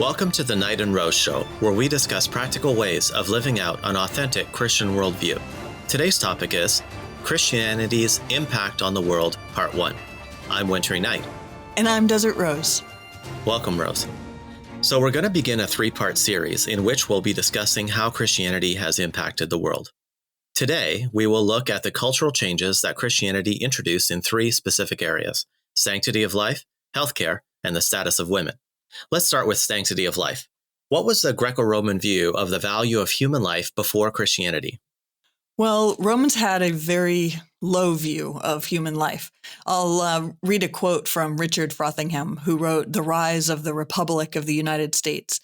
Welcome to the Knight and Rose Show, where we discuss practical ways of living out an authentic Christian worldview. Today's topic is Christianity's Impact on the World, Part 1. I'm Wintery Knight. And I'm Desert Rose. Welcome, Rose. So we're going to begin a three-part series in which we'll be discussing how Christianity has impacted the world. Today, we will look at the cultural changes that Christianity introduced in three specific areas: sanctity of life, healthcare, and the status of women. Let's start with sanctity of life. What was the Greco-Roman view of the value of human life before Christianity? Well, Romans had a very low view of human life. I'll read a quote from Richard Frothingham, who wrote The Rise of the Republic of the United States.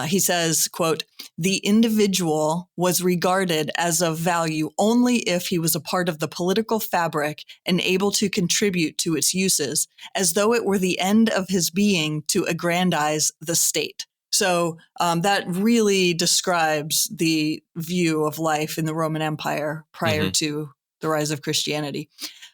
He says, quote, "The individual was regarded as of value only if he was a part of the political fabric and able to contribute to its uses, as though it were the end of his being to aggrandize the state." So that really describes the view of life in the Roman Empire prior to the rise of Christianity.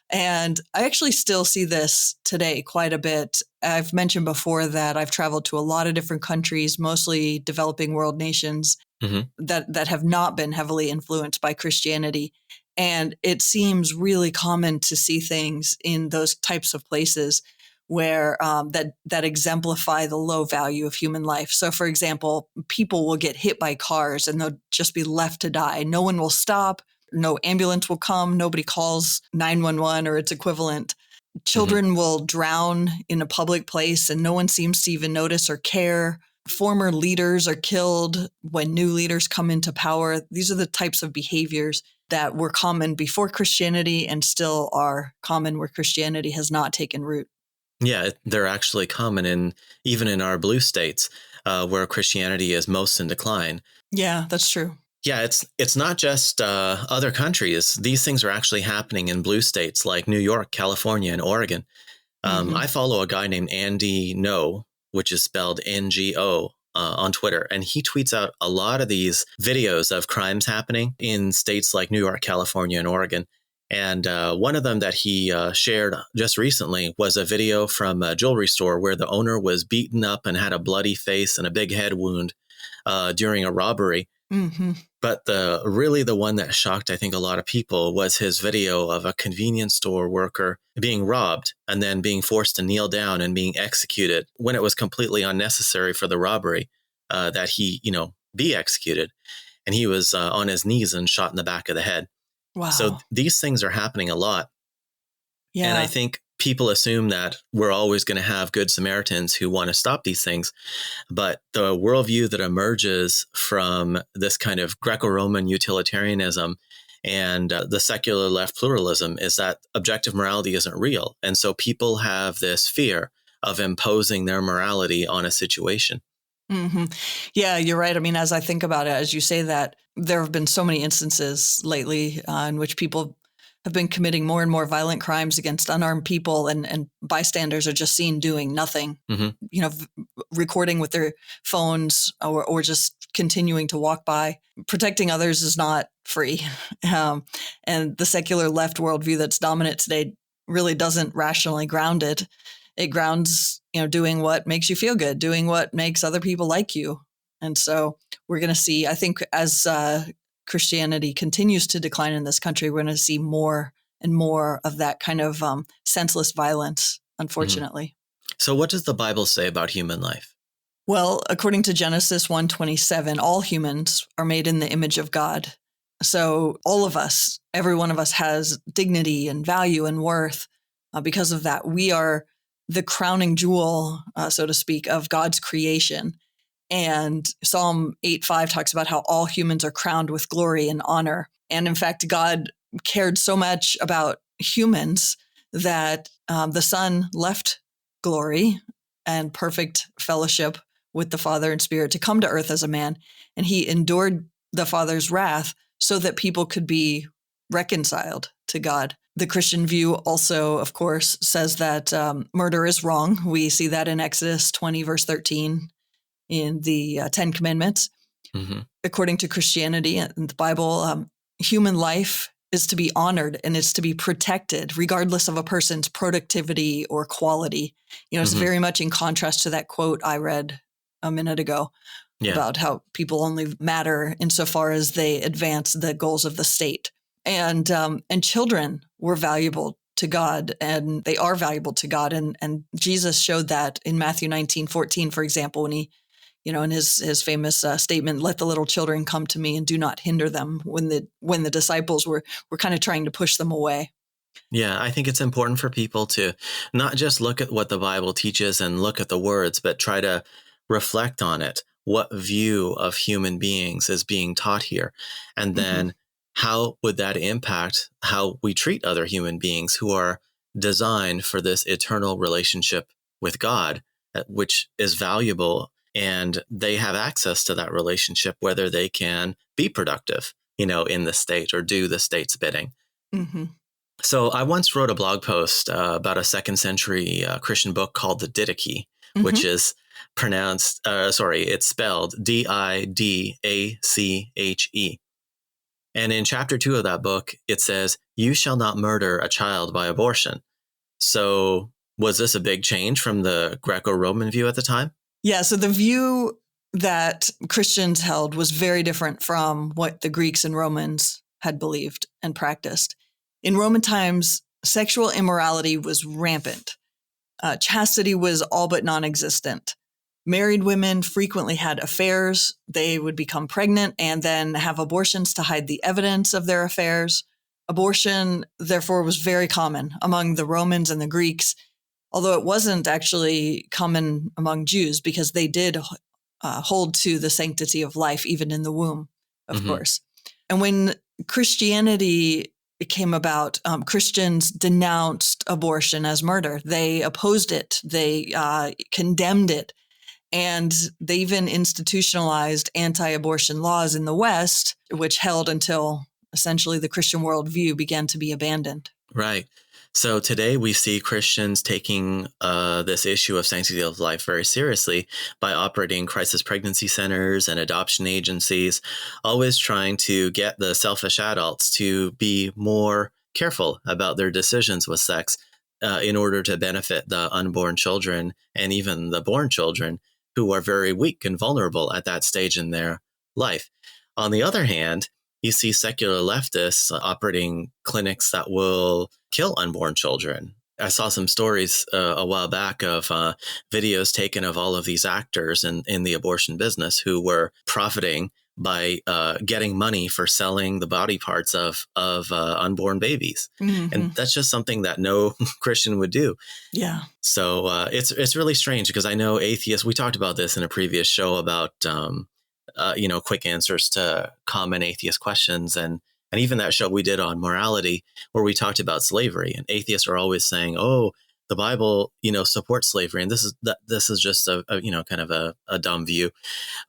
And I actually still see this today quite a bit. I've mentioned before that I've traveled to a lot of different countries, mostly developing world nations that have not been heavily influenced by Christianity. And it seems really common to see things in those types of places where that exemplify the low value of human life. So, for example, people will get hit by cars and they'll just be left to die. No one will stop. No ambulance will come. Nobody calls 911 or its equivalent. Children will drown in a public place and no one seems to even notice or care. Former leaders are killed when new leaders come into power. These are the types of behaviors that were common before Christianity and still are common where Christianity has not taken root. Yeah, they're actually common even in our blue states where Christianity is most in decline. Yeah, that's true. Yeah, it's not just other countries. These things are actually happening in blue states like New York, California, and Oregon. I follow a guy named Andy No, which is spelled NGO, on Twitter, and he tweets out a lot of these videos of crimes happening in states like New York, California, and Oregon. And one of them that he shared just recently was a video from a jewelry store where the owner was beaten up and had a bloody face and a big head wound during a robbery. But the one that shocked, I think, a lot of people was his video of a convenience store worker being robbed and then being forced to kneel down and being executed when it was completely unnecessary for the robbery that he, be executed. And he was on his knees and shot in the back of the head. Wow. So these things are happening a lot. Yeah. And I think people assume that we're always going to have good Samaritans who want to stop these things. But the worldview that emerges from this kind of Greco-Roman utilitarianism and the secular left pluralism is that objective morality isn't real. And so people have this fear of imposing their morality on a situation. Yeah, you're right. I mean, as I think about it, as you say that, there have been so many instances lately in which people have been committing more and more violent crimes against unarmed people, and bystanders are just seen doing nothing, recording with their phones or just continuing to walk by. Protecting others is not free. And the secular left worldview that's dominant today really doesn't rationally ground it. It grounds, doing what makes you feel good, doing what makes other people like you. And so we're going to see, I think, as Christianity continues to decline in this country, we're going to see more and more of that kind of senseless violence, unfortunately. So what does the Bible say about human life? Well, according to Genesis 1:27, all humans are made in the image of God. So all of us, every one of us has dignity and value and worth. Because of that, we are the crowning jewel, so to speak, of God's creation. And Psalm 8:5 talks about how all humans are crowned with glory and honor. And in fact, God cared so much about humans that the Son left glory and perfect fellowship with the Father and Spirit to come to earth as a man. And he endured the Father's wrath so that people could be reconciled to God. The Christian view also, of course, says that murder is wrong. We see that in Exodus 20, verse 13, in the Ten Commandments. According to Christianity and the Bible, human life is to be honored and it's to be protected regardless of a person's productivity or quality. It's very much in contrast to that quote I read a minute ago Yeah. about how people only matter insofar as they advance the goals of the state. And children were valuable to God, and they are valuable to God. And Jesus showed that in Matthew 19:14, for example, when he, in his famous statement, "Let the little children come to me and do not hinder them," when the disciples were kind of trying to push them away. Yeah, I think it's important for people to not just look at what the Bible teaches and look at the words, but try to reflect on it. What view of human beings is being taught here? And then how would that impact how we treat other human beings who are designed for this eternal relationship with God, which is valuable, and they have access to that relationship, whether they can be productive, in the state or do the state's bidding. Mm-hmm. So I once wrote a blog post about a second century Christian book called the Didache, which is it's spelled Didache. And in chapter 2 of that book, it says, "You shall not murder a child by abortion." So was this a big change from the Greco-Roman view at the time? Yeah, so the view that Christians held was very different from what the Greeks and Romans had believed and practiced. In Roman times, sexual immorality was rampant. Chastity was all but non-existent. Married women frequently had affairs. They would become pregnant and then have abortions to hide the evidence of their affairs. Abortion, therefore, was very common among the Romans and the Greeks, although it wasn't actually common among Jews because they did hold to the sanctity of life, even in the womb, of course. And when Christianity came about, Christians denounced abortion as murder. They opposed it. They condemned it. And they even institutionalized anti-abortion laws in the West, which held until essentially the Christian worldview began to be abandoned. Right. So today we see Christians taking this issue of sanctity of life very seriously by operating crisis pregnancy centers and adoption agencies, always trying to get the selfish adults to be more careful about their decisions with sex in order to benefit the unborn children and even the born children who are very weak and vulnerable at that stage in their life. On the other hand, you see secular leftists operating clinics that will kill unborn children. I saw some stories a while back of videos taken of all of these actors in the abortion business who were profiting by getting money for selling the body parts of unborn babies. And that's just something that no Christian would do. Yeah. So it's really strange because I know atheists, we talked about this in a previous show about quick answers to common atheist questions. And even that show we did on morality, where we talked about slavery, and atheists are always saying, "Oh, the Bible, supports slavery," and this is just a kind of a dumb view.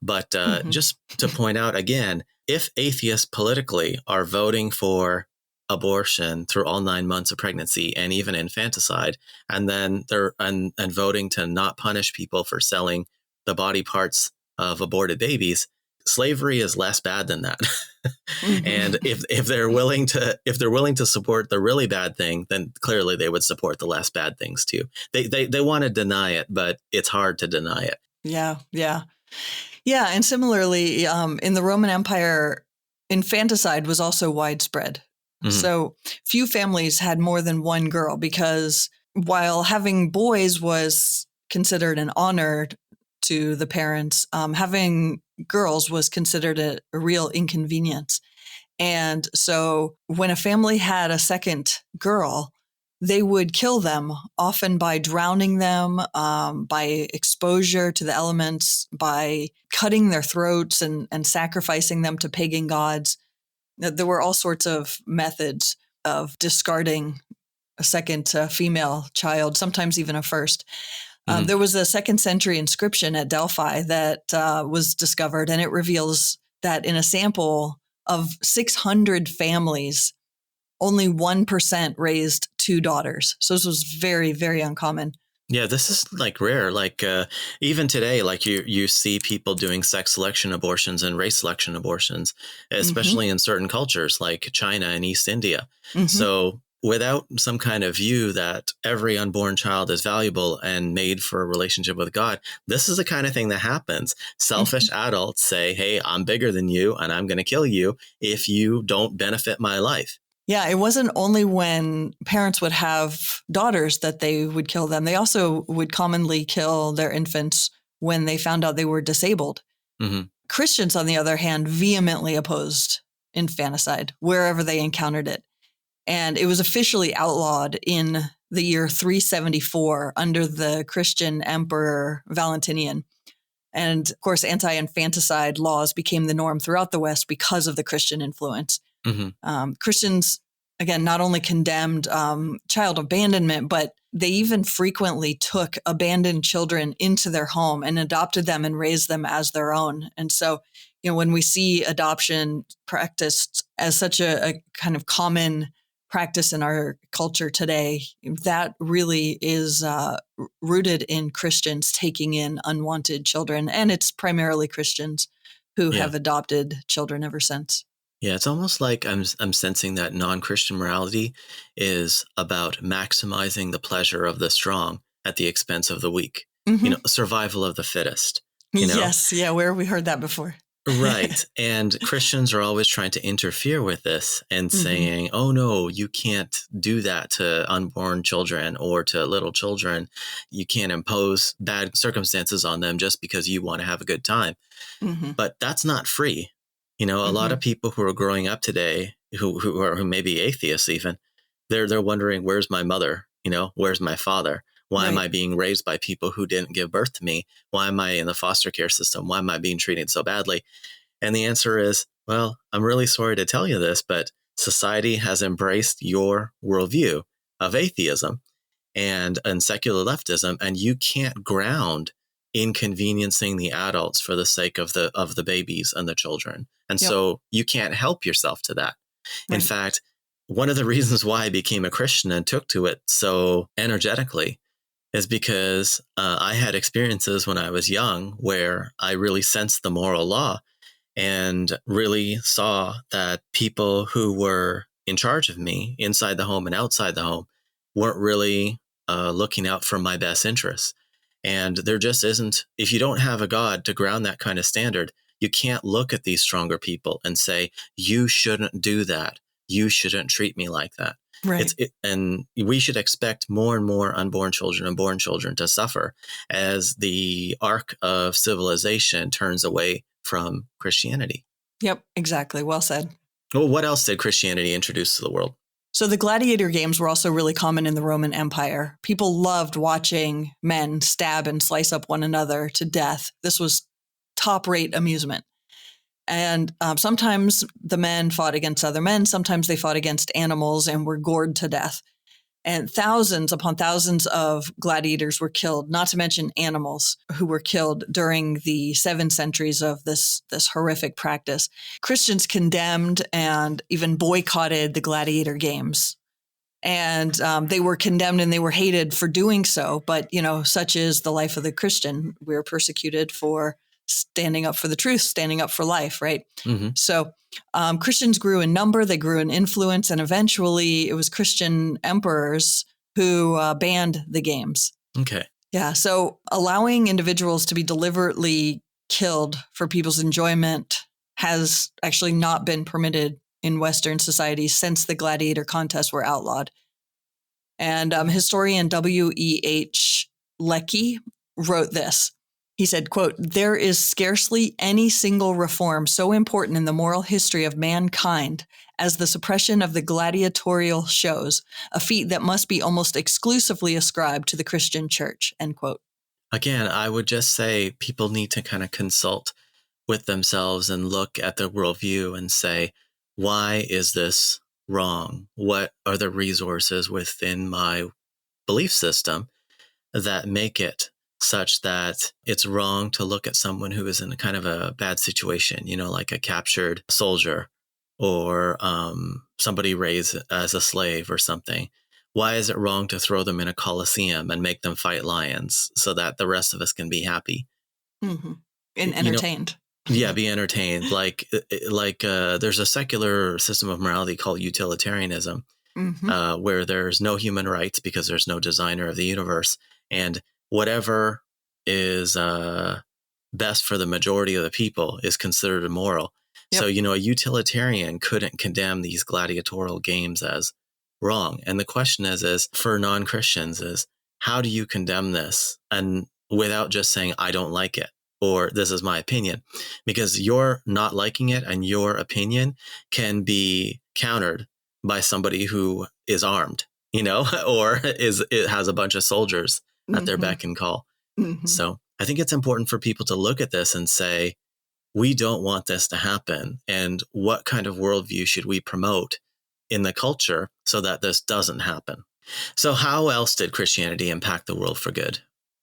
But just to point out again, if atheists politically are voting for abortion through all 9 months of pregnancy and even infanticide, and then they're and voting to not punish people for selling the body parts of aborted babies, slavery is less bad than that. And if they're willing to support the really bad thing, then clearly they would support the less bad things too. They want to deny it, but it's hard to deny it. Yeah. And similarly, in the Roman Empire, infanticide was also widespread. So few families had more than one girl because while having boys was considered an honor to the parents, having girls was considered a real inconvenience. And so when a family had a second girl, they would kill them, often by drowning them, by exposure to the elements, by cutting their throats and sacrificing them to pagan gods. There were all sorts of methods of discarding a second female child, sometimes even a first. There was a 2nd century inscription at Delphi that was discovered, and it reveals that in a sample of 600 families, only 1% raised 2 daughters. So this was very, very uncommon. Yeah, this is like rare. Like even today, like you see people doing sex selection abortions and race selection abortions, especially in certain cultures like China and East India. So without some kind of view that every unborn child is valuable and made for a relationship with God, this is the kind of thing that happens. Selfish adults say, hey, I'm bigger than you and I'm going to kill you if you don't benefit my life. Yeah, it wasn't only when parents would have daughters that they would kill them. They also would commonly kill their infants when they found out they were disabled. Mm-hmm. Christians, on the other hand, vehemently opposed infanticide wherever they encountered it. And it was officially outlawed in the year 374 under the Christian emperor Valentinian. And of course, anti-infanticide laws became the norm throughout the West because of the Christian influence. Mm-hmm. Christians, again, not only condemned child abandonment, but they even frequently took abandoned children into their home and adopted them and raised them as their own. And so, when we see adoption practiced as such a kind of common practice in our culture today, that really is rooted in Christians taking in unwanted children. And it's primarily Christians who have adopted children ever since. Yeah, it's almost like I'm sensing that non-Christian morality is about maximizing the pleasure of the strong at the expense of the weak. Mm-hmm. Survival of the fittest. Yes. Yeah. Where have we heard that before? Right. And Christians are always trying to interfere with this and saying, oh, no, you can't do that to unborn children or to little children. You can't impose bad circumstances on them just because you want to have a good time. Mm-hmm. But that's not free. A lot of people who are growing up today who may be atheists even, they're wondering, where's my mother? Where's my father? Why am I being raised by people who didn't give birth to me? Why am I in the foster care system? Why am I being treated so badly? And the answer is, well, I'm really sorry to tell you this, but society has embraced your worldview of atheism and secular leftism, and you can't ground inconveniencing the adults for the sake of the babies and the children. And so you can't help yourself to that. Right. In fact, one of the reasons why I became a Christian and took to it so energetically is because I had experiences when I was young where I really sensed the moral law and really saw that people who were in charge of me inside the home and outside the home weren't really looking out for my best interests. And there just isn't, if you don't have a God to ground that kind of standard, you can't look at these stronger people and say, you shouldn't do that. You shouldn't treat me like that. Right. And we should expect more and more unborn children and born children to suffer as the arc of civilization turns away from Christianity. Yep, exactly. Well said. Well, what else did Christianity introduce to the world? So the gladiator games were also really common in the Roman Empire. People loved watching men stab and slice up one another to death. This was top-rate amusement. And sometimes the men fought against other men. Sometimes they fought against animals and were gored to death. And thousands upon thousands of gladiators were killed, not to mention animals who were killed during the 7 centuries of this horrific practice. Christians condemned and even boycotted the gladiator games. And they were condemned and they were hated for doing so. But, such is the life of the Christian. We are persecuted for standing up for the truth, standing up for life, right? Mm-hmm. So Christians grew in number, they grew in influence, and eventually it was Christian emperors who banned the games. Okay. Yeah, so allowing individuals to be deliberately killed for people's enjoyment has actually not been permitted in Western societies since the gladiator contests were outlawed. And historian W.E.H. Lecky wrote this. He said, quote, "There is scarcely any single reform so important in the moral history of mankind as the suppression of the gladiatorial shows, a feat that must be almost exclusively ascribed to the Christian church," end quote. Again, I would just say people need to kind of consult with themselves and look at their worldview and say, why is this wrong? What are the resources within my belief system that make it such that it's wrong to look at someone who is in a kind of a bad situation, like a captured soldier or somebody raised as a slave or something. Why is it wrong to throw them in a coliseum and make them fight lions so that the rest of us can be happy? Mm-hmm. And entertained. Yeah, be entertained. Like there's a secular system of morality called utilitarianism. where there's no human rights because there's no designer of the universe. And whatever is best for the majority of the people is considered immoral. Yep. So, a utilitarian couldn't condemn these gladiatorial games as wrong. And the question is for non-Christians is, how do you condemn this? And without just saying, I don't like it, or this is my opinion, because your not liking it and your opinion can be countered by somebody who is armed, or it has a bunch of soldiers at their beck and call. So I think it's important for people to look at this and say, we don't want this to happen. And what kind of worldview should we promote in the culture so that this doesn't happen? So how else did Christianity impact the world for good?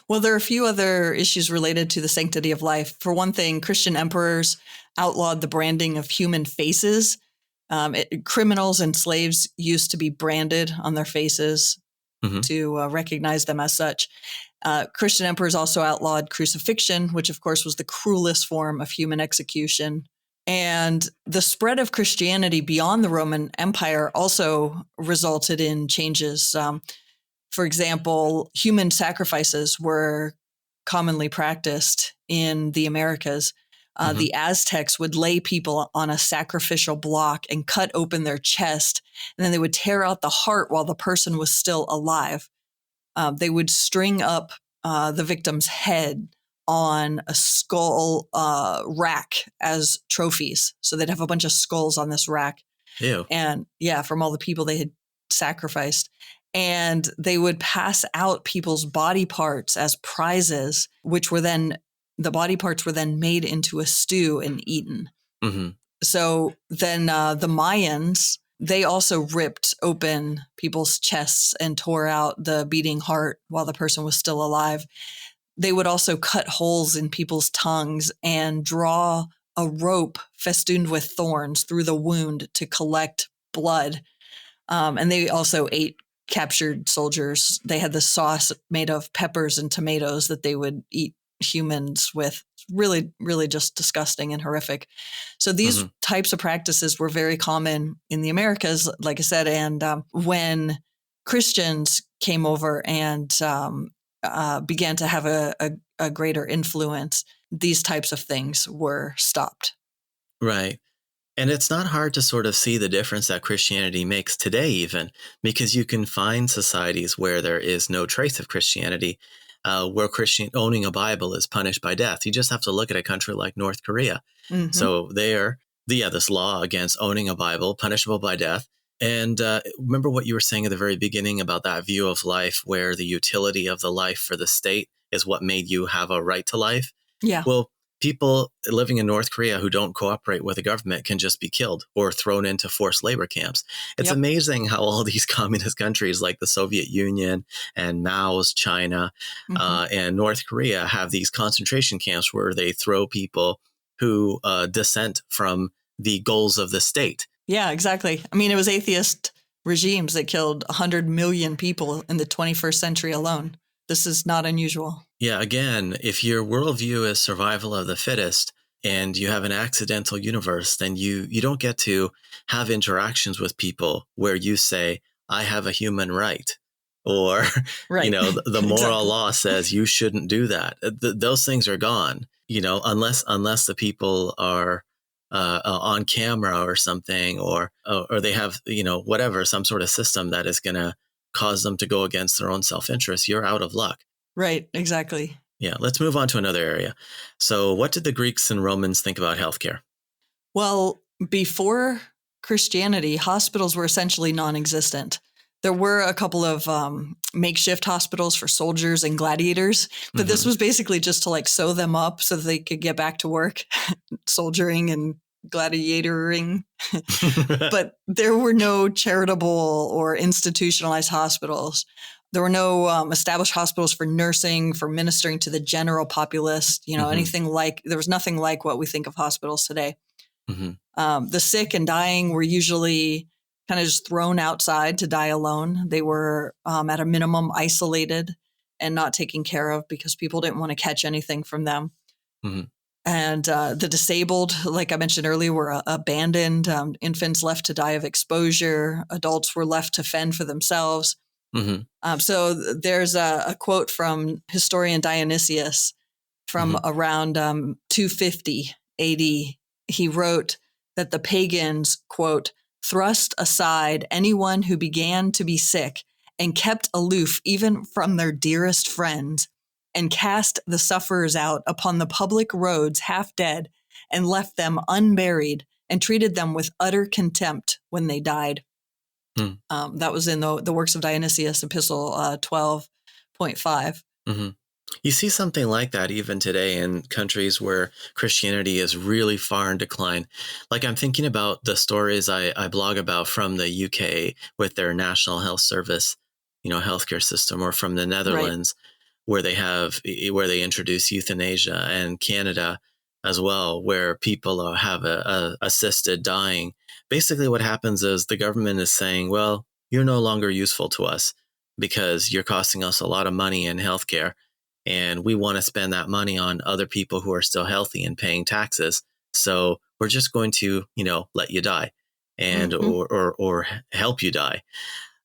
Well, there are a few other issues related to the sanctity of life. For one thing, Christian emperors outlawed the branding of human faces. Criminals and slaves used to be branded on their faces to recognize them as such. Christian emperors also outlawed crucifixion, which of course was the cruelest form of human execution. And the spread of Christianity beyond the Roman Empire also resulted in changes. For example, human sacrifices were commonly practiced in the Americas. The Aztecs would lay people on a sacrificial block and cut open their chest, and then they would tear out the heart while the person was still alive. They would string up the victim's head on a skull rack as trophies. So they'd have a bunch of skulls on this rack. Ew. And from all the people they had sacrificed. And they would pass out people's body parts as prizes, the body parts were then made into a stew and eaten. So then the Mayans, they also ripped open people's chests and tore out the beating heart while the person was still alive. They would also cut holes in people's tongues and draw a rope festooned with thorns through the wound to collect blood. And they also ate captured soldiers. They had the sauce made of peppers and tomatoes that they would eat humans with. Really, really just disgusting and horrific. So these types of practices were very common in the Americas, like I said. And when Christians came over and began to have a greater influence, these types of things were stopped. Right. And it's not hard to sort of see the difference that Christianity makes today, even, because you can find societies where there is no trace of Christianity, where owning a Bible is punished by death. You just have to look at a country like North Korea. So there, this law against owning a Bible, punishable by death. And remember what you were saying at the very beginning about that view of life, where the utility of the life for the state is what made you have a right to life. Yeah. Well, people living in North Korea who don't cooperate with the government can just be killed or thrown into forced labor camps. It's amazing how all these communist countries like the Soviet Union and Mao's China and North Korea have these concentration camps where they throw people who dissent from the goals of the state. Yeah, exactly. I mean, it was atheist regimes that killed 100 million people in the 21st century alone. This is not unusual. Yeah, again, if your worldview is survival of the fittest and you have an accidental universe, then you don't get to have interactions with people where you say, I have a human right. Or, the moral law says you shouldn't do that. Those things are gone, unless the people are on camera or something, or they have, whatever, some sort of system that is going to cause them to go against their own self-interest. You're out of luck. Right, exactly. Yeah, let's move on to another area. So what did the Greeks and Romans think about healthcare? Well, before Christianity, hospitals were essentially non-existent. There were a couple of makeshift hospitals for soldiers and gladiators, but this was basically just to sew them up so that they could get back to work, soldiering and gladiatoring. But there were no charitable or institutionalized hospitals. There were no established hospitals for nursing, for ministering to the general populace, anything there was nothing like what we think of hospitals today. The sick and dying were usually kind of just thrown outside to die alone. They were at a minimum isolated and not taken care of because people didn't want to catch anything from them. And the disabled, like I mentioned earlier, were abandoned. Infants left to die of exposure. Adults were left to fend for themselves. So there's a quote from historian Dionysius from around 250 AD. He wrote that the pagans, quote, thrust aside anyone who began to be sick and kept aloof even from their dearest friends, and cast the sufferers out upon the public roads half dead, and left them unburied, and treated them with utter contempt when they died. That was in the Works of Dionysius, Epistle 12.5. You see something like that even today in countries where Christianity is really far in decline. Like I'm thinking about the stories I blog about from the UK with their National Health Service, healthcare system, or from the Netherlands, where they introduce euthanasia, and Canada as well, where people have a assisted dying. Basically what happens is the government is saying, well, you're no longer useful to us because you're costing us a lot of money in healthcare. And we want to spend that money on other people who are still healthy and paying taxes. So we're just going to, let you die and or help you die.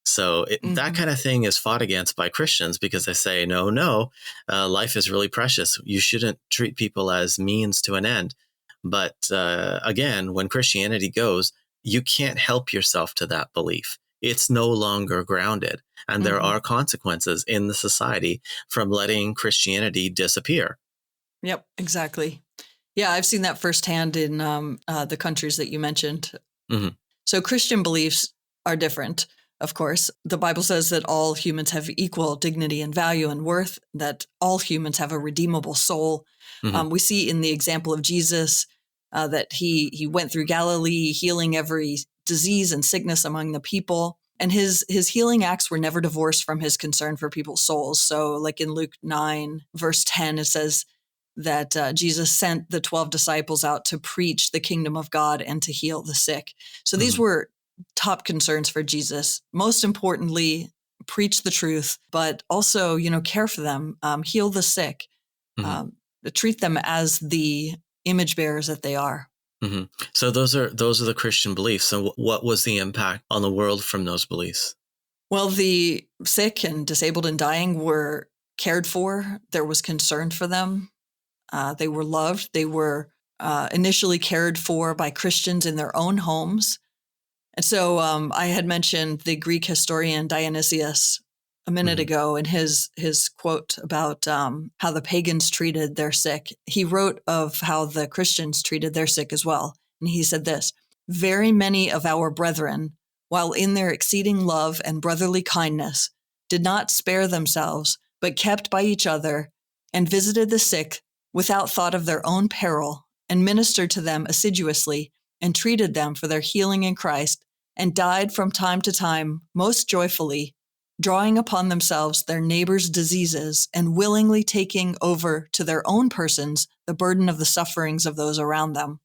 So that kind of thing is fought against by Christians because they say, no, life is really precious. You shouldn't treat people as means to an end. But again, when Christianity goes, you can't help yourself to that belief. It's no longer grounded. And there are consequences in the society from letting Christianity disappear. Yep, exactly. Yeah, I've seen that firsthand in the countries that you mentioned. So Christian beliefs are different, of course. The Bible says that all humans have equal dignity and value and worth, that all humans have a redeemable soul. We see in the example of Jesus that he went through Galilee, healing every disease and sickness among the people. And his healing acts were never divorced from his concern for people's souls. So like in Luke 9, verse 10, it says that Jesus sent the 12 disciples out to preach the kingdom of God and to heal the sick. So these were top concerns for Jesus. Most importantly, preach the truth, but also, care for them, heal the sick, treat them as the image bearers that they are. So those are the Christian beliefs. So what was the impact on the world from those beliefs? Well, the sick and disabled and dying were cared for. There was concern for them. They were loved. They were initially cared for by Christians in their own homes. And so I had mentioned the Greek historian Dionysius a minute ago, and his quote about how the pagans treated their sick. He wrote of how the Christians treated their sick as well. And he said this: very many of our brethren, while in their exceeding love and brotherly kindness, did not spare themselves, but kept by each other, and visited the sick without thought of their own peril, and ministered to them assiduously, and treated them for their healing in Christ, and died from time to time most joyfully, drawing upon themselves their neighbors' diseases, and willingly taking over to their own persons the burden of the sufferings of those around them.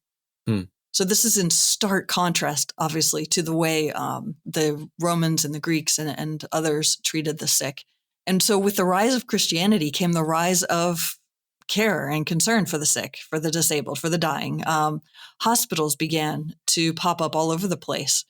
So this is in stark contrast, obviously, to the way the Romans and the Greeks and others treated the sick. And so with the rise of Christianity came the rise of care and concern for the sick, for the disabled, for the dying. Hospitals began to pop up all over the place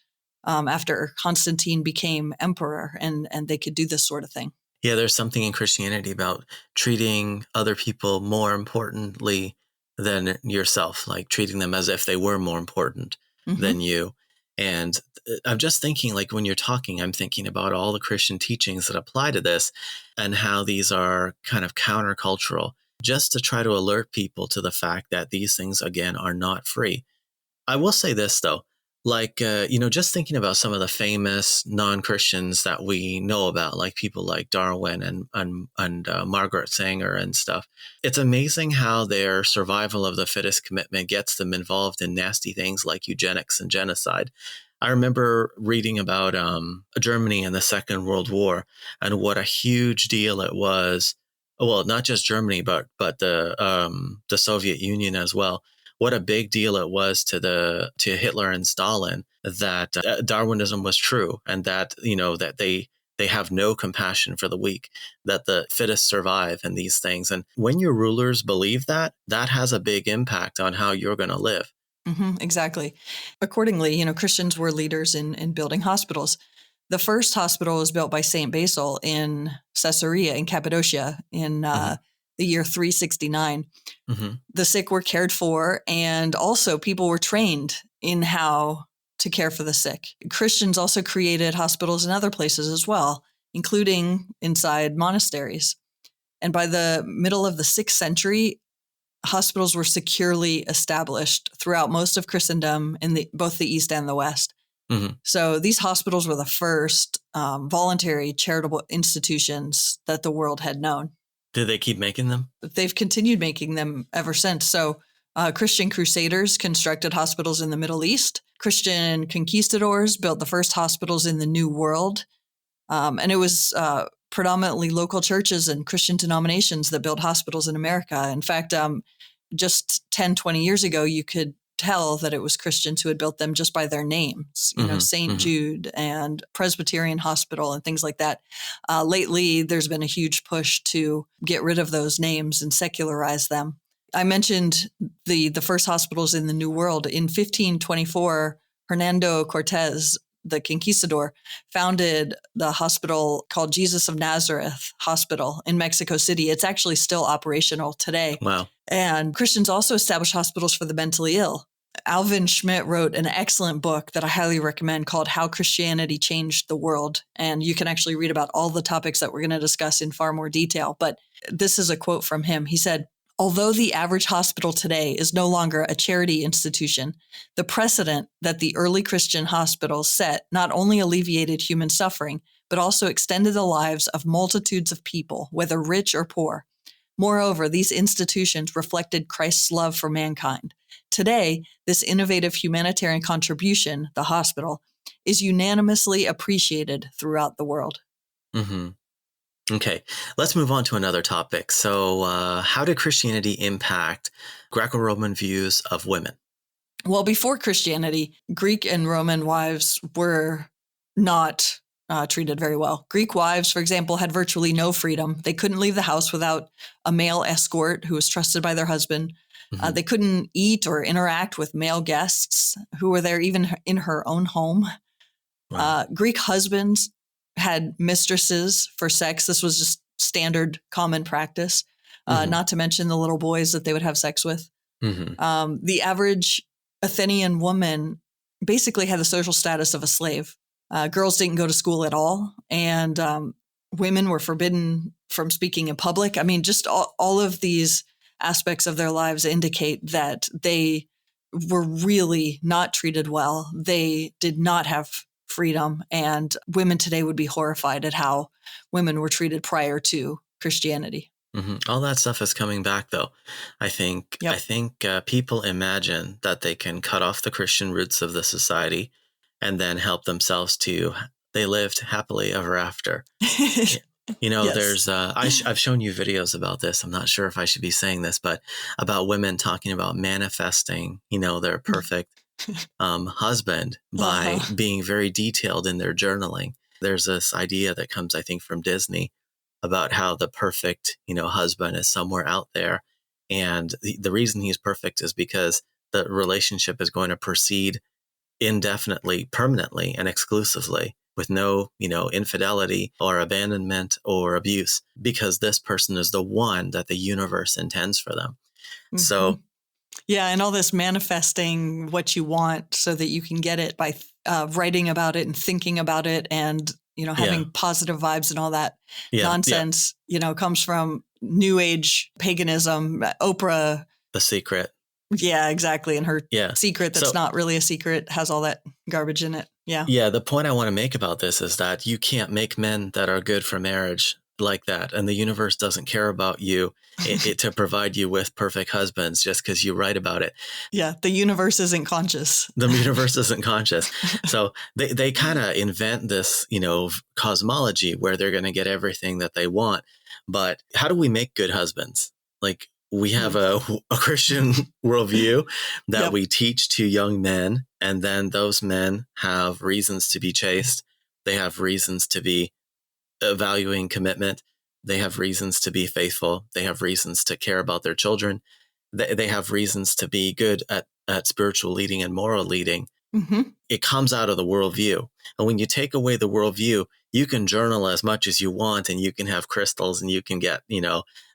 after Constantine became emperor, and they could do this sort of thing. Yeah, there's something in Christianity about treating other people more importantly than yourself, like treating them as if they were more important than you. And I'm just thinking, like, when you're talking, I'm thinking about all the Christian teachings that apply to this and how these are kind of countercultural, just to try to alert people to the fact that these things, again, are not free. I will say this, though, like, just thinking about some of the famous non-Christians that we know about, like people like Darwin and Margaret Sanger and stuff. It's amazing how their survival of the fittest commitment gets them involved in nasty things like eugenics and genocide. I remember reading about Germany in the Second World War and what a huge deal it was. Well, not just Germany, but the Soviet Union as well. What a big deal it was to Hitler and Stalin that Darwinism was true, and that that they They have no compassion for the weak, that the fittest survive and these things. And when your rulers believe that, that has a big impact on how you're going to live. Exactly. Accordingly, Christians were leaders in building hospitals. The first hospital was built by St. Basil in Caesarea in Cappadocia in the year 369. The sick were cared for, and also people were trained in how to care for the sick. Christians also created hospitals in other places as well, including inside monasteries. And by the middle of the 6th century, hospitals were securely established throughout most of Christendom in both the East and the West. So these hospitals were the first voluntary charitable institutions that the world had known. Did they keep making them? They've continued making them ever since. So Christian crusaders constructed hospitals in the Middle East. Christian conquistadors built the first hospitals in the New World. And it was predominantly local churches and Christian denominations that built hospitals in America. In fact, just 10, 20 years ago, you could tell that it was Christians who had built them just by their names, St. Jude and Presbyterian Hospital and things like that. Lately, there's been a huge push to get rid of those names and secularize them. I mentioned the first hospitals in the New World. In 1524, Hernando Cortez, the conquistador, founded the hospital called Jesus of Nazareth Hospital in Mexico City. It's actually still operational today. Wow. And Christians also established hospitals for the mentally ill. Alvin Schmidt wrote an excellent book that I highly recommend called How Christianity Changed the World. And you can actually read about all the topics that we're going to discuss in far more detail. But this is a quote from him. He said, "Although the average hospital today is no longer a charity institution, the precedent that the early Christian hospitals set not only alleviated human suffering, but also extended the lives of multitudes of people, whether rich or poor. Moreover, these institutions reflected Christ's love for mankind. Today, this innovative humanitarian contribution, the hospital, is unanimously appreciated throughout the world." Okay, let's move on to another topic. So how did Christianity impact Greco-Roman views of women? Well, before Christianity, Greek and Roman wives were not treated very well. Greek wives, for example, had virtually no freedom. They couldn't leave the house without a male escort who was trusted by their husband. They couldn't eat or interact with male guests who were there even in her own home. Wow. Greek husbands had mistresses for sex. This was just standard common practice, not to mention the little boys that they would have sex with. The average Athenian woman basically had the social status of a slave. Girls didn't go to school at all, and women were forbidden from speaking in public. I mean, just all of these aspects of their lives indicate that they were really not treated well. They did not have freedom, and women today would be horrified at how women were treated prior to Christianity. All that stuff is coming back, though. I think people imagine that they can cut off the Christian roots of the society and then help themselves to, they lived happily ever after. Yes. There's, I've shown you videos about this. I'm not sure if I should be saying this, but about women talking about manifesting, their perfect husband by being very detailed in their journaling. There's this idea that comes, I think, from Disney about how the perfect, husband is somewhere out there. And the reason he's perfect is because the relationship is going to proceed indefinitely, permanently, and exclusively with no, infidelity or abandonment or abuse, because this person is the one that the universe intends for them. So, yeah, and all this manifesting what you want so that you can get it by writing about it and thinking about it and, having positive vibes and all that nonsense, comes from New Age paganism, Oprah. The Secret. Yeah, exactly. And her secret that's not really a secret has all that garbage in it. Yeah. Yeah. The point I want to make about this is that you can't make men that are good for marriage like that. And the universe doesn't care about you to provide you with perfect husbands just because you write about it. Yeah. The universe isn't conscious. The universe isn't conscious. So they kind of invent this, cosmology where they're going to get everything that they want. But how do we make good husbands? Like, we have a Christian worldview that we teach to young men, and then those men have reasons to be chaste. They have reasons to be valuing commitment. They have reasons to be faithful. They have reasons to care about their children. They have reasons to be good at spiritual leading and moral leading. Mm-hmm. It comes out of the worldview. And when you take away the worldview, you can journal as much as you want, and you can have crystals, and you can get,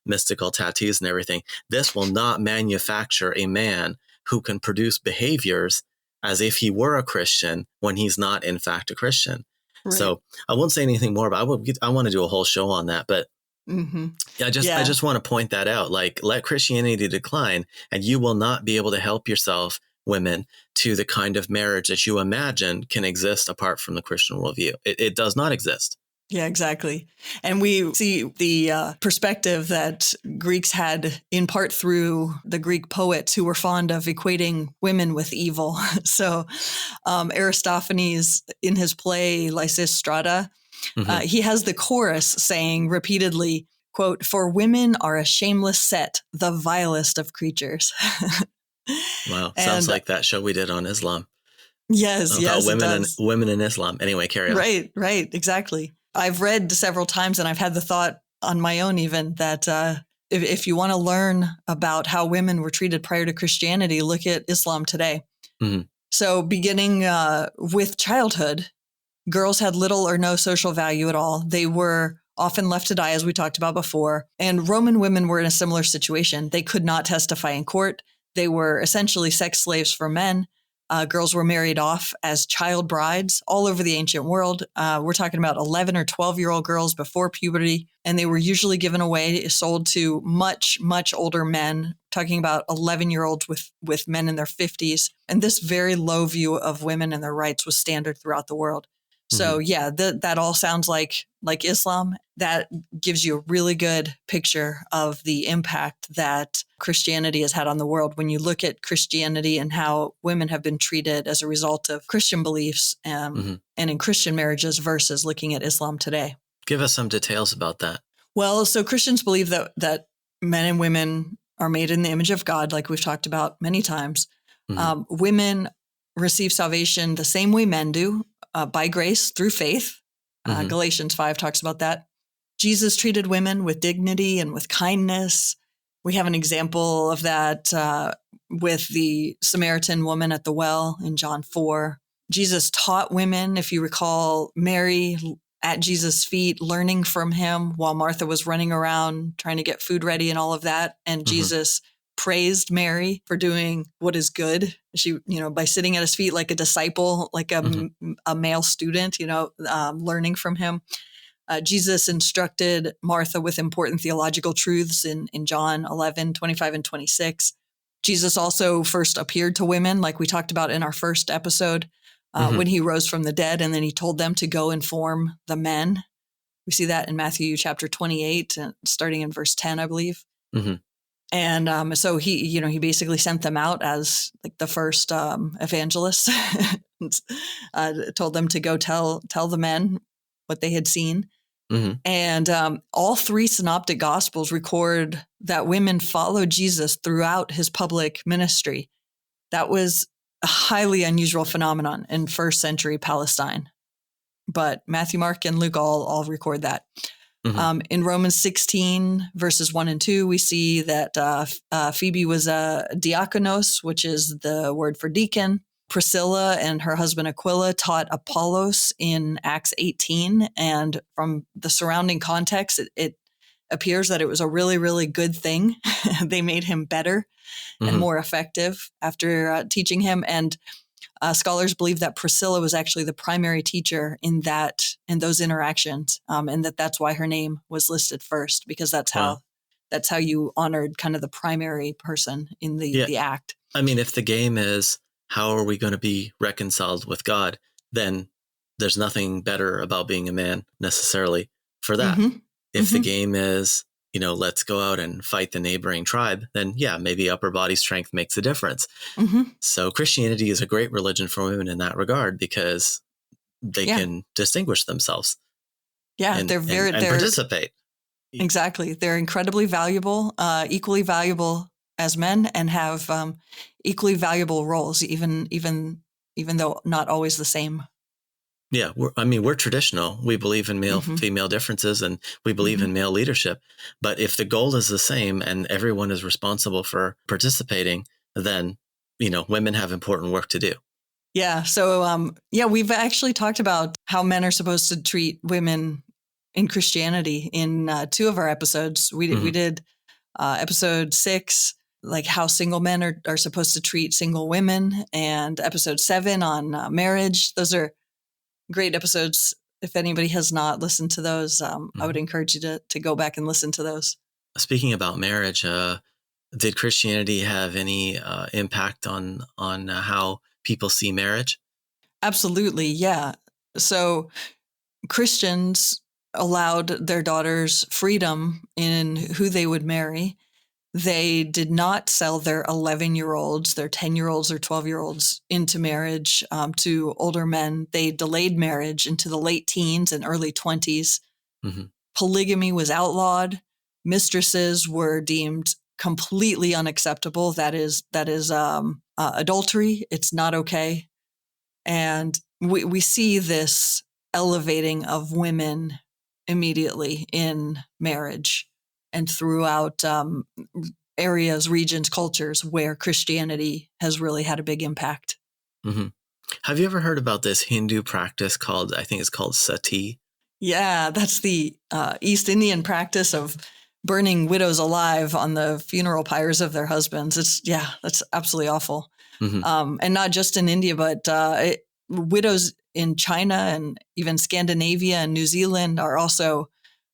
mystical tattoos and everything. This will not manufacture a man who can produce behaviors as if he were a Christian when he's not, in fact, a Christian. Right. So I won't say anything more, but I want to do a whole show on that. But mm-hmm. I just want to point that out. Like, let Christianity decline, and you will not be able to help yourself, women, to the kind of marriage that you imagine can exist apart from the Christian worldview. It does not exist. Yeah, exactly. And we see the perspective that Greeks had in part through the Greek poets who were fond of equating women with evil. So Aristophanes, in his play Lysistrata, Mm-hmm. he has the chorus saying repeatedly, quote, "For women are a shameless set, the vilest of creatures." Wow. Sounds like that show we did on Islam. Yes, about it does. women in Islam. Anyway, carry on. Right, exactly. I've read several times, and I've had the thought on my own even that if you want to learn about how women were treated prior to Christianity, look at Islam today. Mm-hmm. So beginning with childhood, girls had little or no social value at all. They were often left to die, as we talked about before. And Roman women were in a similar situation. They could not testify in court. They were essentially sex slaves for men. Girls were married off as child brides all over the ancient world. We're talking about 11 or 12-year-old girls before puberty, and they were usually given away, sold to much, much older men, talking about 11-year-olds with men in their 50s. And this very low view of women and their rights was standard throughout the world. So yeah, that all sounds like Islam. That gives you a really good picture of the impact that Christianity has had on the world. When you look at Christianity and how women have been treated as a result of Christian beliefs and in Christian marriages versus looking at Islam today. Give us some details about that. Well, so Christians believe that men and women are made in the image of God, like we've talked about many times. Women receive salvation the same way men do. By grace through faith. Galatians 5 talks about that. Jesus treated women with dignity and with kindness. We have an example of that with the Samaritan woman at the well in John 4. Jesus taught women, if you recall, Mary at Jesus' feet, learning from him while Martha was running around trying to get food ready and all of that. And Jesus praised Mary for doing what is good. She, by sitting at his feet like a disciple, like a male student, learning from him. Jesus instructed Martha with important theological truths in John 11, 25 and 26. Jesus also first appeared to women, like we talked about in our first episode, when he rose from the dead, and then he told them to go inform the men. We see that in Matthew chapter 28, starting in verse 10, I believe. And so he basically sent them out as like the first evangelists, told them to go tell the men what they had seen. And all three synoptic gospels record that women followed Jesus throughout his public ministry. That was a highly unusual phenomenon in first century Palestine. But Matthew, Mark, and Luke all record that. In Romans 16, verses 1 and 2, we see that Phoebe was a diakonos, which is the word for deacon. Priscilla and her husband Aquila taught Apollos in Acts 18. And from the surrounding context, it appears that it was a really, really good thing. They made him better and more effective after teaching him. And scholars believe that Priscilla was actually the primary teacher in those interactions, and that's why her name was listed first, because that's how you honored kind of the primary person in the act. I mean, if the game is how are we going to be reconciled with God, then there's nothing better about being a man necessarily for that. If the game is, let's go out and fight the neighboring tribe, then maybe upper body strength makes a difference. So Christianity is a great religion for women in that regard because they can distinguish themselves. Yeah, they're participate. Exactly. They're incredibly valuable, equally valuable as men, and have equally valuable roles, even though not always the same. Yeah, we're traditional. We believe in male-female differences, and we believe in male leadership. But if the goal is the same and everyone is responsible for participating, then, women have important work to do. Yeah. So, we've actually talked about how men are supposed to treat women in Christianity in 2 of our episodes. We did episode 6, like how single men are supposed to treat single women, and episode 7 on marriage. Those are great episodes. If anybody has not listened to those, I would encourage you to go back and listen to those. Speaking about marriage, did Christianity have any impact on how people see marriage? Absolutely, yeah. So Christians allowed their daughters freedom in who they would marry. They did not sell their 11-year-olds, their 10-year-olds or 12-year-olds into marriage to older men. They delayed marriage into the late teens and early 20s. Polygamy was outlawed. Mistresses were deemed completely unacceptable. That is adultery. It's not okay. And we see this elevating of women immediately in marriage and throughout areas, regions, cultures where Christianity has really had a big impact. Have you ever heard about this Hindu practice I think it's called sati? Yeah, that's the East Indian practice of burning widows alive on the funeral pyres of their husbands. That's absolutely awful. And not just in India, but widows in China and even Scandinavia and New Zealand are also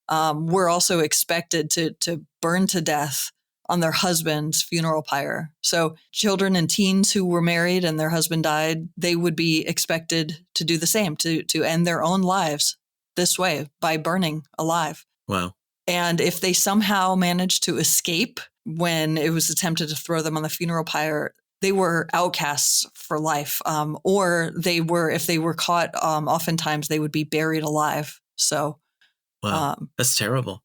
were also expected to burn to death on their husband's funeral pyre. So children and teens who were married and their husband died, they would be expected to do the same, to end their own lives this way by burning alive. Wow. And if they somehow managed to escape when it was attempted to throw them on the funeral pyre, they were outcasts for life. Or if they were caught, oftentimes they would be buried alive. So, wow, that's terrible.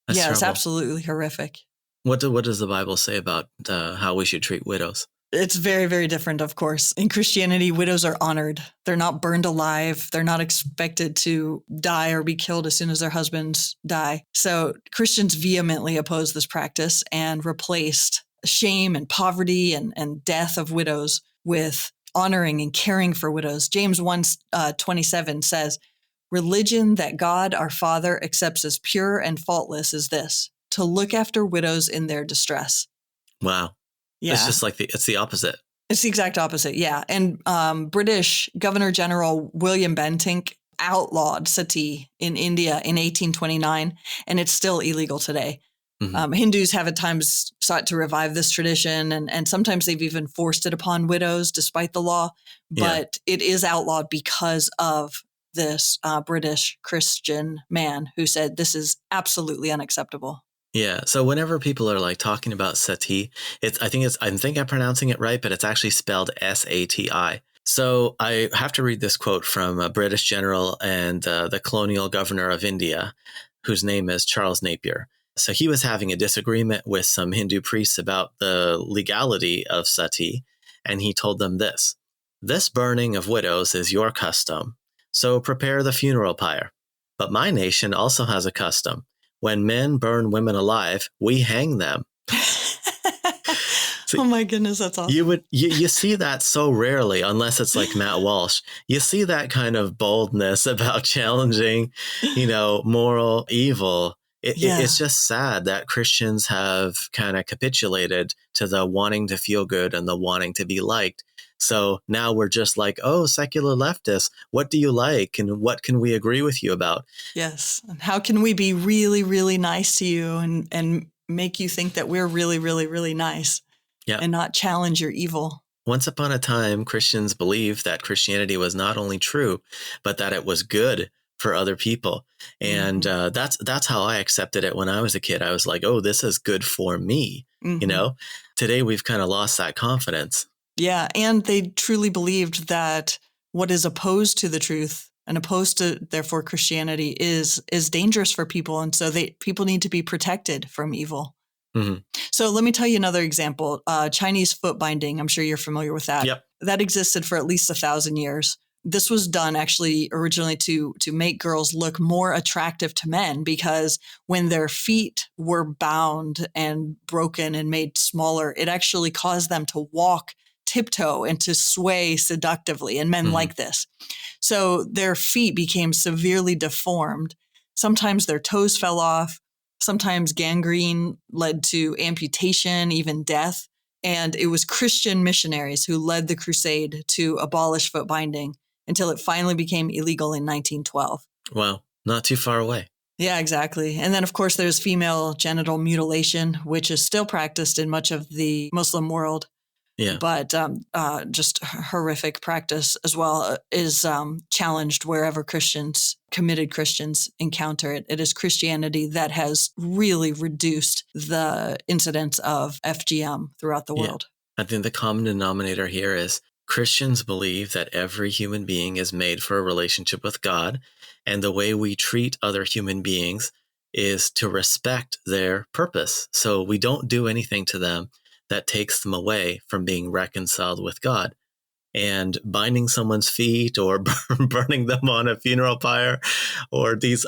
It's absolutely horrific. What does the Bible say about how we should treat widows? It's very, very different, of course. In Christianity, widows are honored. They're not burned alive. They're not expected to die or be killed as soon as their husbands die. So Christians vehemently oppose this practice and replaced shame and poverty and death of widows with honoring and caring for widows. James 1:27 says, "Religion that God our Father accepts as pure and faultless is this, to look after widows in their distress." Wow. Yeah. It's just it's the opposite. It's the exact opposite. Yeah. And British Governor General William Bentinck outlawed sati in India in 1829, and it's still illegal today. Hindus have at times sought to revive this tradition, and sometimes they've even forced it upon widows despite the law. But it is outlawed because of this British Christian man who said this is absolutely unacceptable. Yeah. So whenever people are talking about sati, I think I'm pronouncing it right, but it's actually spelled S-A-T-I. So I have to read this quote from a British general and the colonial governor of India, whose name is Charles Napier. So he was having a disagreement with some Hindu priests about the legality of sati, and he told them this: "This burning of widows is your custom, so prepare the funeral pyre. But my nation also has a custom. When men burn women alive, we hang them." Oh my goodness, that's awesome. You see that so rarely, unless it's like Matt Walsh. You see that kind of boldness about challenging, moral evil. It's just sad that Christians have kind of capitulated to the wanting to feel good and the wanting to be liked. So now we're just like, oh, secular leftists, what do you like? And what can we agree with you about? Yes. And how can we be really, really nice to you and make you think that we're really, really, really nice and not challenge your evil? Once upon a time, Christians believed that Christianity was not only true, but that it was good for other people. And that's how I accepted it when I was a kid. I was like, oh, this is good for me. Today we've kind of lost that confidence. Yeah. And they truly believed that what is opposed to the truth and opposed to, therefore, Christianity is dangerous for people. And so people need to be protected from evil. So let me tell you another example. Chinese foot binding. I'm sure you're familiar with that. Yep. That existed for at least 1,000 years. This was done actually originally to make girls look more attractive to men, because when their feet were bound and broken and made smaller, it actually caused them to walk tiptoe and to sway seductively. And men like this. So their feet became severely deformed. Sometimes their toes fell off. Sometimes gangrene led to amputation, even death. And it was Christian missionaries who led the crusade to abolish foot binding until it finally became illegal in 1912. Wow, not too far away. Yeah, exactly. And then, of course, there's female genital mutilation, which is still practiced in much of the Muslim world. Yeah. But just horrific practice as well is challenged wherever committed Christians encounter it. It is Christianity that has really reduced the incidence of FGM throughout the world. I think the common denominator here is Christians believe that every human being is made for a relationship with God, and the way we treat other human beings is to respect their purpose. So we don't do anything to them that takes them away from being reconciled with God. And binding someone's feet or burning them on a funeral pyre or these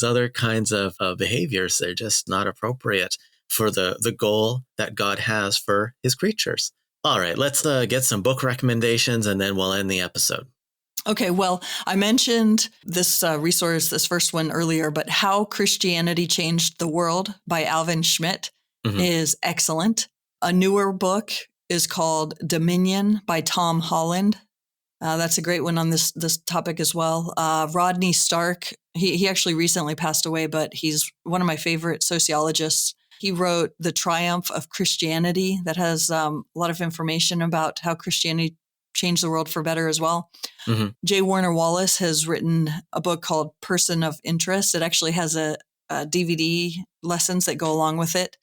other kinds of behaviors, they're just not appropriate for the goal that God has for his creatures. All right, let's get some book recommendations and then we'll end the episode. Okay, well, I mentioned this resource, this first one earlier, but How Christianity Changed the World by Alvin Schmidt is excellent. A newer book is called Dominion by Tom Holland. That's a great one on this topic as well. Rodney Stark, he actually recently passed away, but he's one of my favorite sociologists. He wrote The Triumph of Christianity that has a lot of information about how Christianity changed the world for better as well. J. Warner Wallace has written a book called Person of Interest. It actually has a DVD lessons that go along with it.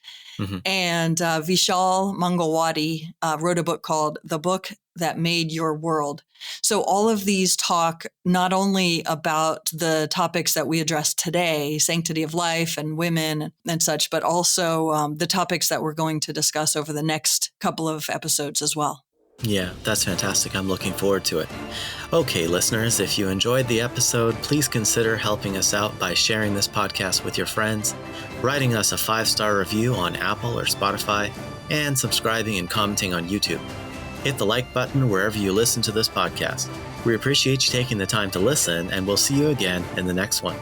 And Vishal Mangalwadi wrote a book called The Book That Made Your World. So all of these talk not only about the topics that we address today, sanctity of life and women and such, but also the topics that we're going to discuss over the next couple of episodes as well. Yeah, that's fantastic. I'm looking forward to it. Okay, listeners, if you enjoyed the episode, please consider helping us out by sharing this podcast with your friends, writing us a 5-star review on Apple or Spotify, and subscribing and commenting on YouTube. Hit the like button wherever you listen to this podcast. We appreciate you taking the time to listen, and we'll see you again in the next one.